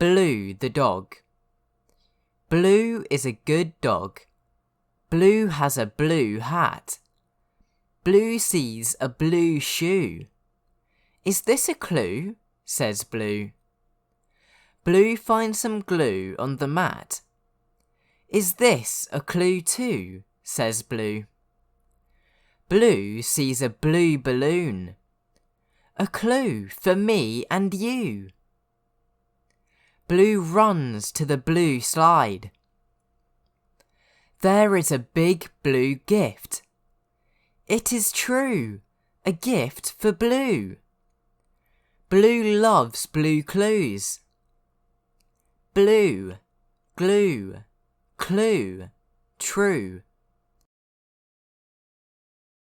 Blue the dog. Blue is a good dog. Blue has a blue hat. Blue sees a blue shoe. Is this a clue? Says Blue. Blue finds some glue on the mat. Is this a clue too? Says Blue. Blue sees a blue balloon. A clue for me and you. Blue runs to the blue slide. There is a big blue gift. It is true, a gift for Blue. Blue loves blue clues. Blue, glue, clue, true.